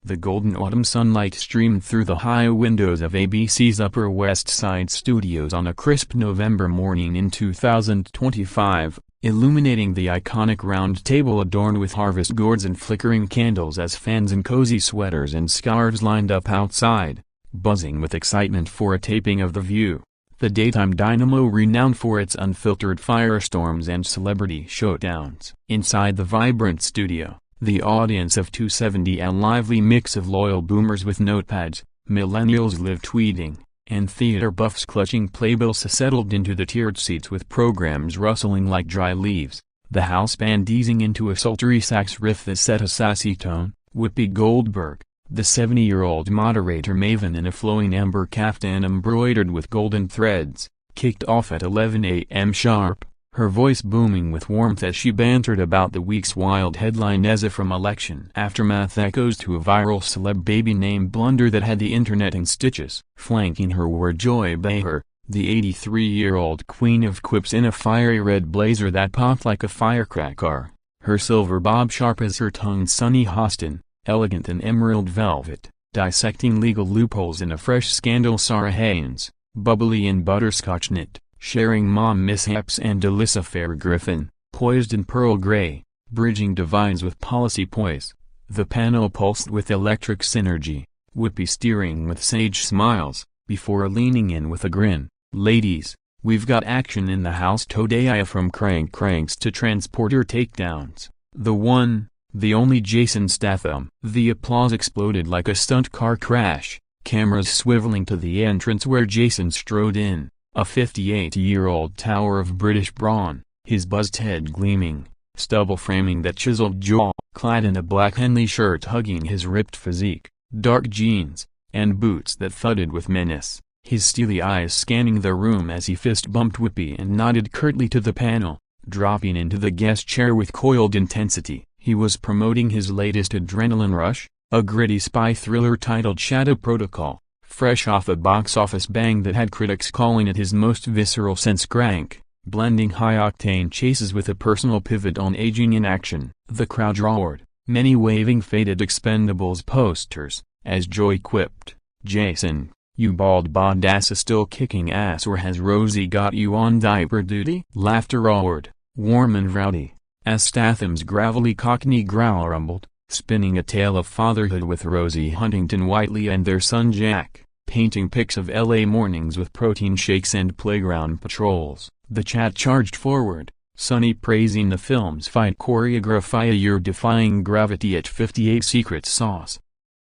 The golden autumn sunlight streamed through the high windows of ABC's Upper West Side studios on a crisp November morning in 2025, illuminating the iconic round table adorned with harvest gourds and flickering candles as fans in cozy sweaters and scarves lined up outside, buzzing with excitement for a taping of The View, the daytime dynamo renowned for its unfiltered firestorms and celebrity showdowns. Inside the vibrant studio, the audience of 270, a lively mix of loyal boomers with notepads, millennials live tweeting, and theater buffs clutching playbills settled into the tiered seats with programs rustling like dry leaves, the house band easing into a sultry sax riff that set a sassy tone. Whoopi Goldberg, the 70-year-old moderator maven in a flowing amber caftan embroidered with golden threads, kicked off at 11 a.m. sharp, her voice booming with warmth as she bantered about the week's wild headline as if from election aftermath echoes to a viral celeb baby name blunder that had the internet in stitches. Flanking her were Joy Behar, the 83-year-old queen of quips in a fiery red blazer that popped like a firecracker, her silver bob sharp as her tongue. Sunny Hostin, elegant in emerald velvet, dissecting legal loopholes in a fresh scandal. Sarah Haynes, bubbly in butterscotch knit, sharing mom mishaps. And Alyssa Fair Griffin, poised in pearl gray, bridging divides with policy poise. The panel pulsed with electric synergy, Whoopi steering with sage smiles, before leaning in with a grin. "Ladies, we've got action in the house today, from cranks to transporter takedowns. The one, the only Jason Statham." The applause exploded like a stunt car crash, cameras swiveling to the entrance where Jason strode in, a 58-year-old tower of British brawn, his buzzed head gleaming, stubble framing that chiseled jaw, clad in a black Henley shirt hugging his ripped physique, dark jeans, and boots that thudded with menace, his steely eyes scanning the room as he fist-bumped Whoopi and nodded curtly to the panel, dropping into the guest chair with coiled intensity. He was promoting his latest adrenaline rush, a gritty spy thriller titled Shadow Protocol, fresh off a box office bang that had critics calling it his most visceral since Crank, blending high-octane chases with a personal pivot on aging in action. The crowd roared, many waving faded Expendables posters, as Joy quipped, "Jason, you bald badass is still kicking ass, or has Rosie got you on diaper duty?" Laughter roared, warm and rowdy, as Statham's gravelly Cockney growl rumbled, spinning a tale of fatherhood with Rosie Huntington Whiteley and their son Jack, painting pics of LA mornings with protein shakes and playground patrols. The chat charged forward, Sonny praising the film's fight choreography, a year-defying gravity at 58 secret sauce.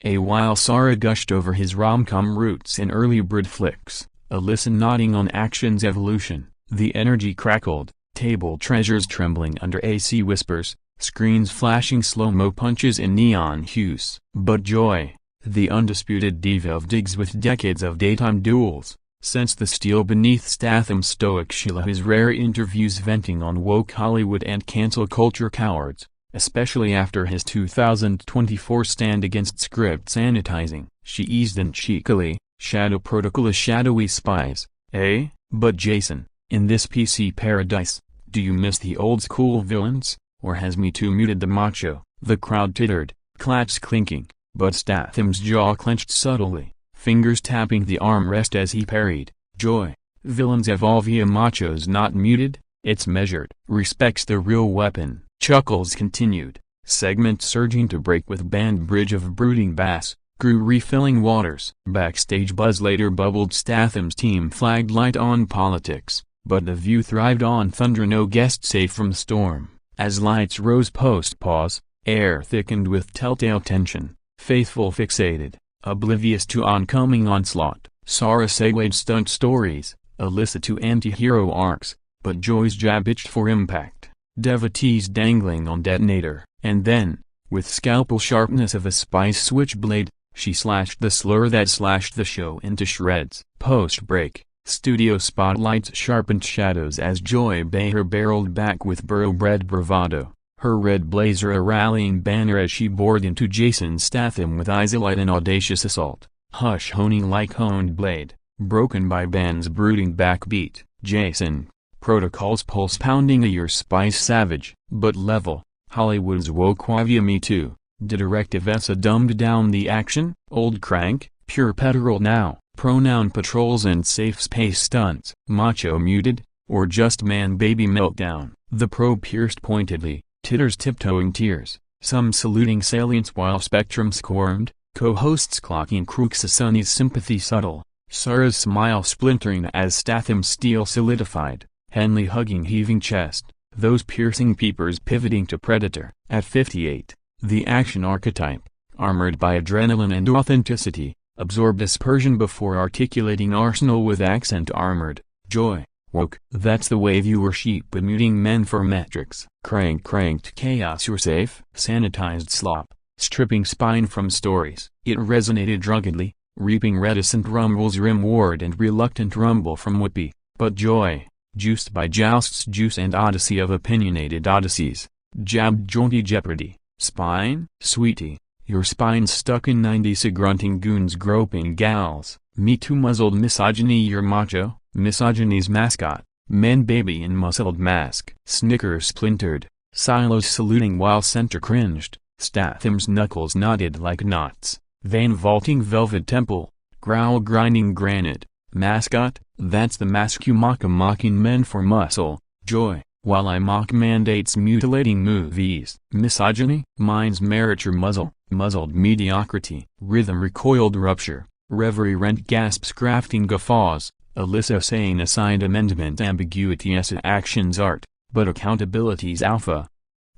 While Sarah gushed over his rom-com roots in early Brit flicks, Alyssa nodding on action's evolution, the energy crackled, table treasures trembling under AC whispers, screens flashing slow-mo punches in neon hues. But Joy, the undisputed diva of digs with decades of daytime duels, sensed the steel beneath Statham's stoic Sheila, his rare interviews venting on woke Hollywood and cancel culture cowards, especially after his 2024 stand against script sanitizing. She eased in cheekily, "Shadow Protocol is shadowy spies, eh? But Jason, in this PC paradise, do you miss the old-school villains? Or has Me Too muted the macho?" The crowd tittered, claps clinking, but Statham's jaw clenched subtly, fingers tapping the armrest as he parried. "Joy, villains evolve via machos not muted, it's measured." "Respects the real weapon." Chuckles continued, segment surging to break with band bridge of brooding bass, grew refilling waters. Backstage buzz later bubbled. Statham's team flagged light on politics, but The View thrived on thunder, no guest safe from storm. As lights rose post-pause, air thickened with telltale tension, faithful fixated, oblivious to oncoming onslaught. Sarah segued stunt stories, Alyssa to anti-hero arcs, but Joy's jab itched for impact, devotees dangling on detonator. And then, with scalpel sharpness of a spice switchblade, she slashed the slur that slashed the show into shreds. Post-break, studio spotlights sharpened shadows as Joy Behar barreled back with thoroughbred bravado, her red blazer a rallying banner as she bored into Jason Statham with eyes alight in audacious assault, hush honing like honed blade, broken by band's brooding backbeat. Jason Protocol's pulse pounding, a your spice savage, but level, Hollywood's woke via Me Too, Directive S dumbed down the action, old crank, pure petrol now, pronoun patrols and safe space stunts, macho muted, or just man-baby meltdown. The pro pierced pointedly, titters tiptoeing tears, some saluting salients while Spectrum squirmed, co-hosts clocking crooks Sonny's sympathy subtle, Sarah's smile splintering as Statham's steel solidified, Henley hugging heaving chest, those piercing peepers pivoting to Predator. At 58, the action archetype, armored by adrenaline and authenticity, absorbed aspersion before articulating arsenal with accent armored, joy, woke. That's the way viewership muting men for metrics. Cranked chaos you're safe. Sanitized slop, stripping spine from stories. It resonated druggedly, reaping reticent rumbles rimward and reluctant rumble from Whoopi, but joy, juiced by jousts juice and odyssey of opinionated odysseys, jabbed jaunty jeopardy. Spine? Sweetie, your spine's stuck in 90s grunting goons groping gals, Me Too muzzled misogyny your macho, misogyny's mascot, men baby in muscled mask. Snickers splintered, silos saluting while center cringed, Statham's knuckles knotted like knots, vein vaulting velvet temple, growl grinding granite, mascot, that's the mask you mocking men for muscle, joy. While I mock mandates mutilating movies. Misogyny? Mine's meriture muzzled mediocrity. Rhythm recoiled rupture, reverie rent gasps crafting guffaws, Alyssa saying assigned amendment ambiguity as action's art, but accountability's alpha.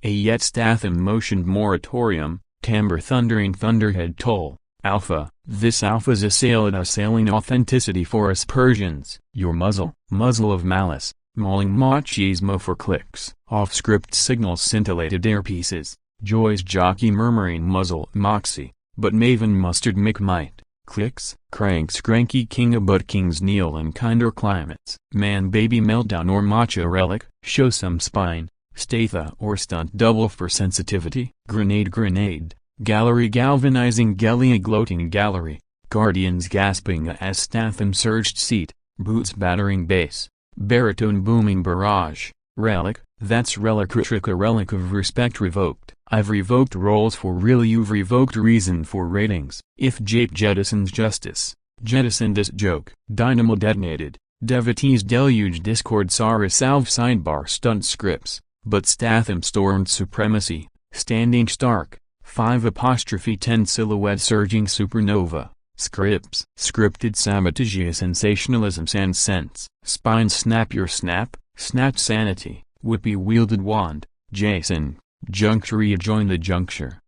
Yet Statham motioned moratorium, timbre thundering thunderhead toll, alpha, this alpha's assailing authenticity for aspersions. Your muzzle of malice. Mauling machismo for clicks. Off-script signals scintillated earpieces. Joy's jockey murmuring muzzle moxie, but Maven mustard McMight. Clicks. Cranks cranky king of butt kings kneel in kinder climates. Man baby meltdown or macho relic. Show some spine. Statha or stunt double for sensitivity. Grenade. Gallery galvanizing Gellia gloating gallery. Guardians gasping as Statham surged seat. Boots battering bass. Baritone booming barrage, relic, that's relic of respect revoked. I've revoked roles for real, you've revoked reason for ratings. If Jape jettisons justice, jettison this joke. Dynamo detonated, devotees deluge discord Sarah salve sidebar stunt scripts, but Statham stormed supremacy, standing stark, 5'10 silhouette surging supernova. Scripts. Scripted sabotage sensationalism and sense. Spine snap your snap, snapped sanity. Whoopi wielded wand. Jason. Juncture join the juncture.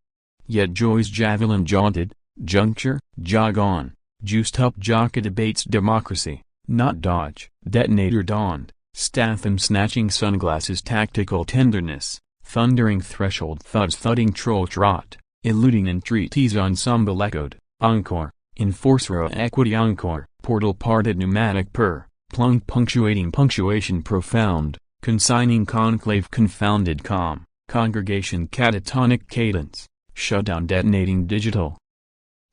Yet Joy's javelin jaunted. Juncture, jog on. Juiced up Jocka debates democracy, not dodge. Detonator dawned. Statham snatching sunglasses tactical tenderness. Thundering threshold thuds thudding troll trot. Eluding entreaties ensemble echoed. Encore. Enforcer equity encore, portal parted pneumatic purr, plunk punctuating punctuation profound, consigning conclave confounded calm, congregation catatonic cadence, shutdown detonating digital.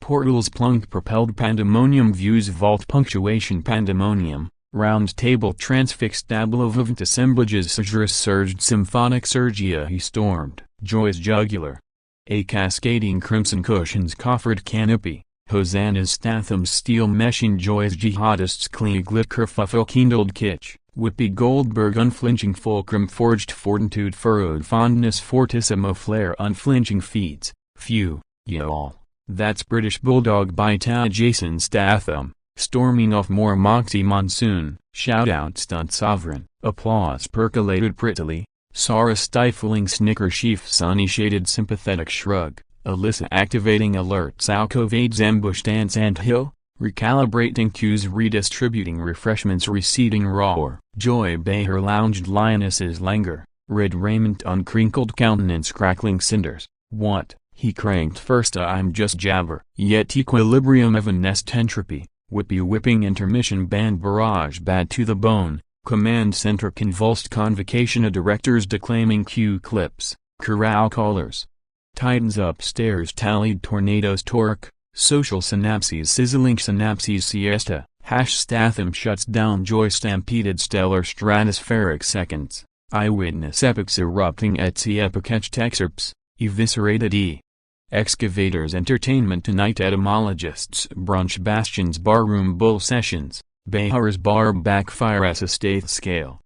Portals plunk propelled pandemonium views vault punctuation pandemonium, round table transfixed tableau vivant assemblages Sajuris surged symphonic surgia he stormed, Joy's jugular. A cascading crimson cushions coffered canopy. Hosanna's Statham's steel meshing Joy's jihadists clean glit kerfuffle kindled kitsch, Whoopi Goldberg unflinching fulcrum forged fortitude furrowed fondness fortissimo flare unflinching feeds, few, y'all. That's British Bulldog by Jason Statham, storming off more moxie monsoon, shout out stunt sovereign, applause percolated prettily, Sarah stifling snicker sheaf sunny shaded sympathetic shrug. Alyssa activating alerts alcovades ambushed ants anthill, recalibrating cues redistributing refreshments receding roar. Joy Behar lounged lioness's languor, red raiment uncrinkled countenance crackling cinders. What? He cranked first I'm just jabber. Yet equilibrium evanescent entropy, Whoopi whipping intermission band barrage bad to the bone, command center convulsed convocation of directors declaiming cue clips, corral callers. Titans upstairs tallied tornadoes torque, social synapses sizzling synapses siesta, Statham shuts down Joy stampeded stellar stratospheric seconds, eyewitness epics erupting Etsy epic etched excerpts, eviscerated Excavators Entertainment Tonight Etymologists Brunch Bastions Barroom Bull Sessions, Behar's Bar Backfire as a Staith Scale.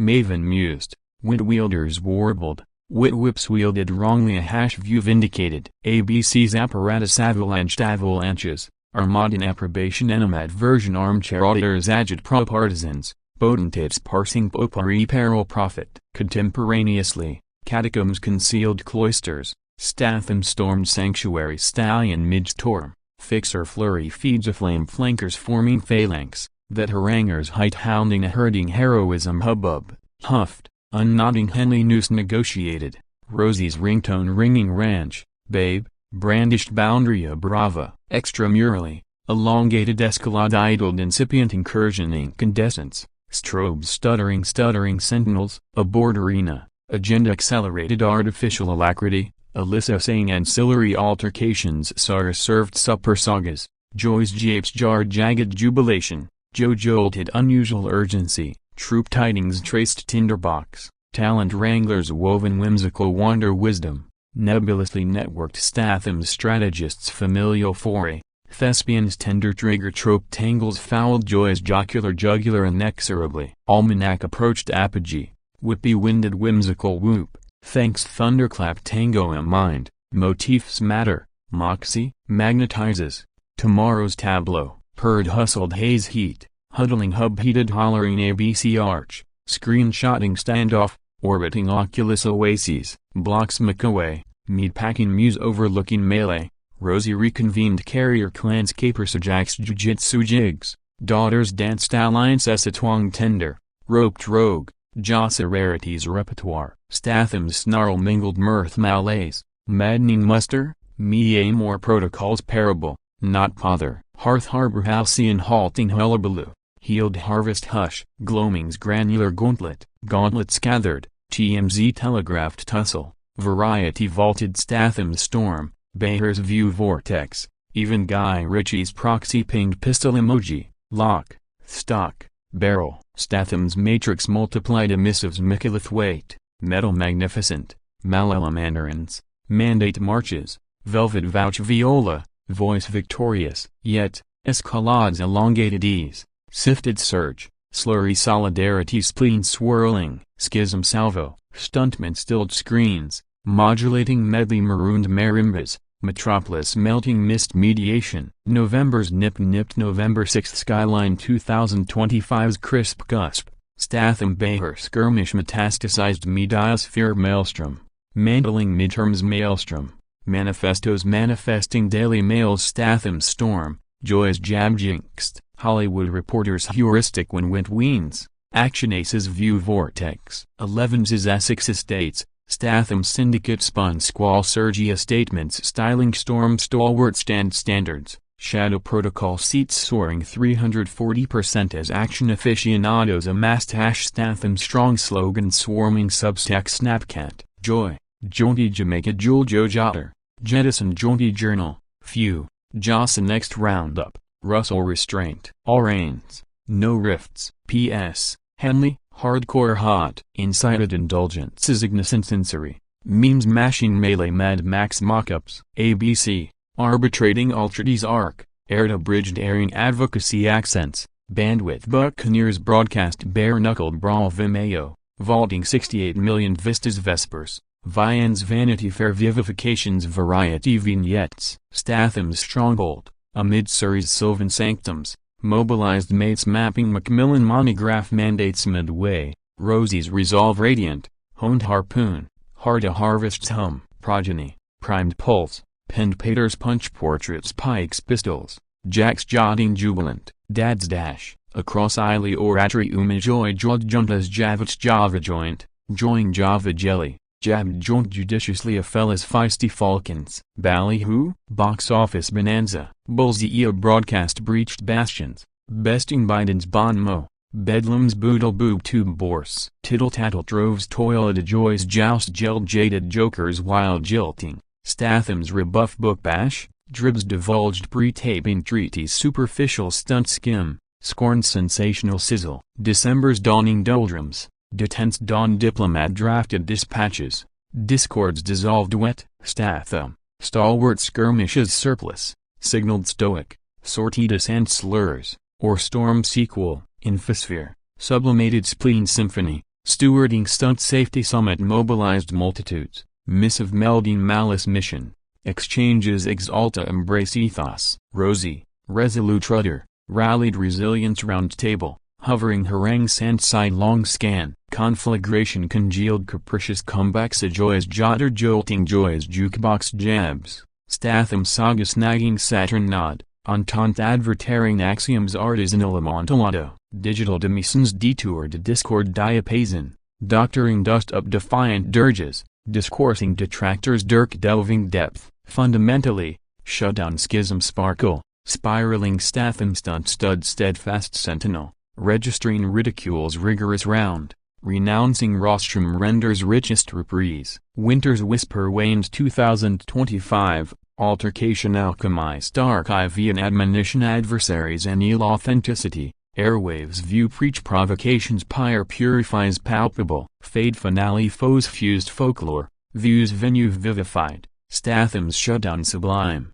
Maven mused, Wit Wielders warbled, Wit Whips wielded wrongly a hash view vindicated. ABC's apparatus avalanches, Armada approbation enamat version armchair auditors agit pro partisans, potentates parsing potpourri peril prophet. Contemporaneously, catacombs concealed cloisters, Statham stormed sanctuary stallion mid-storm, fixer flurry feeds aflame flankers forming phalanx, that haranguers height hounding a herding heroism hubbub, huffed, unknotting Henley noose negotiated, Rosie's ringtone ringing ranch, babe, brandished boundary brava, extramurally, elongated escalade idled incipient incursion incandescents, strobes stuttering sentinels, a board arena, agenda accelerated artificial alacrity, Alyssa saying ancillary altercations Sarah served supper sagas, Joy's japes jarred jagged jubilation, Joe jolted unusual urgency, troop tidings traced tinderbox, talent wranglers woven whimsical wonder wisdom, nebulously networked Statham's strategists familial foray, thespians tender trigger trope tangles fouled Joy's jocular jugular inexorably. Almanac approached apogee, Whoopi winded whimsical whoop, thanks thunderclap tango in mind, motifs matter, moxie magnetizes, tomorrow's tableau, purred hustled haze heat, huddling hub heated hollering ABC arch, screenshotting standoff, orbiting Oculus oases, blocks McAway, meatpacking muse overlooking melee, Rosie reconvened carrier clans capers Ajax jujitsu jigs, daughters danced alliance Essatwang tender, roped rogue, Jossa rarities repertoire, Statham's snarl mingled mirth malaise, maddening muster, me more protocols parable, not pother, hearth harbor halcyon halting hullabaloo, healed harvest hush, gloaming's granular gauntlets gathered, TMZ telegraphed tussle, variety vaulted Statham's storm, Behar's view vortex, even Guy Ritchie's proxy pinged pistol emoji, lock, stock, barrel, Statham's matrix multiplied emissives Micallith weight, metal magnificent, Malamandarins, mandate marches, velvet vouch viola, voice victorious, yet, escalades elongated ease, sifted surge, slurry solidarity spleen swirling, schism salvo, stuntmen stilled screens, modulating medley marooned marimbas, metropolis melting mist mediation. November's nipped November 6th skyline 2025's crisp cusp, Statham Behar skirmish metastasized mediosphere maelstrom, mantling midterms maelstrom, manifestos manifesting Daily Mail's Statham storm, Joy's jab jinxed, Hollywood Reporter's heuristic when went weens, Action Ace's view vortex, 11's Essex Estates, Statham syndicate spun squall Sergia statements styling storm stalwart standards, shadow protocol seats soaring 340% as action aficionados amassed #Statham strong slogan swarming Substack Snapcat, Joy, Jaunty Jamaica Jewel Joe Jotter, Jettison Jaunty Journal, Few, Jossa next roundup, Russell restraint. All reigns, no rifts. P.S. Henley, hardcore hot. Incited indulgences ignicent sensory, memes mashing melee Mad Max mockups. ABC, arbitrating Ultrady's arc, aired abridged airing advocacy accents, bandwidth Buccaneers broadcast bare-knuckled brawl Vimeo, vaulting 68 million vistas vespers, Vian's Vanity Fair vivifications variety vignettes. Statham's stronghold, amid Surrey's sylvan sanctums, mobilized mates mapping Macmillan monograph mandates midway, Rosie's resolve radiant, honed harpoon, Harda harvests hum, progeny, primed pulse, penned Pater's punch portraits Pike's pistols, Jack's jotting jubilant, Dad's dash, across Ili oratry Joy juntas Javich Java joint, join Java jelly, jabbed joint judiciously a fella's feisty falcons. Ballyhoo, box office bonanza, Bullseye broadcast breached bastions, besting Biden's bon mot, Bedlam's boodle boob tube borse. Tittle tattle droves toil at Joy's joust gelled jaded jokers wild jilting, Statham's rebuff book bash, Drib's divulged pre-taping treaties superficial stunt skim, scorned sensational sizzle. December's dawning doldrums, detensed dawn diplomat drafted dispatches, discords dissolved wet, Statham, Stalwart skirmishes surplus, signaled stoic, sortie descent slurs, or storm sequel, infosphere, sublimated spleen symphony, stewarding stunt safety summit mobilized multitudes, missive melding malice mission, exchanges exalta embrace ethos, rosy, resolute rudder, rallied resilience round table, hovering harangue sand sidelong scan, conflagration congealed capricious comebacks a joyous jotter jolting joyous jukebox jabs, Statham saga snagging Saturn nod, entente advertaring axioms artisanal amontillado, digital demisons detour de discord diapason, doctoring dust up defiant dirges, discoursing detractors dirk delving depth, fundamentally, shutdown schism sparkle, spiraling Statham stunt stud steadfast sentinel, registering ridicule's rigorous round, renouncing rostrum renders richest reprise, winter's whisper wanes 2025, altercation alchemized archive and admonition adversaries anneal authenticity, airwaves view preach provocations pyre purifies palpable, fade finale foes fused folklore, views venue vivified, Statham's shutdown sublime.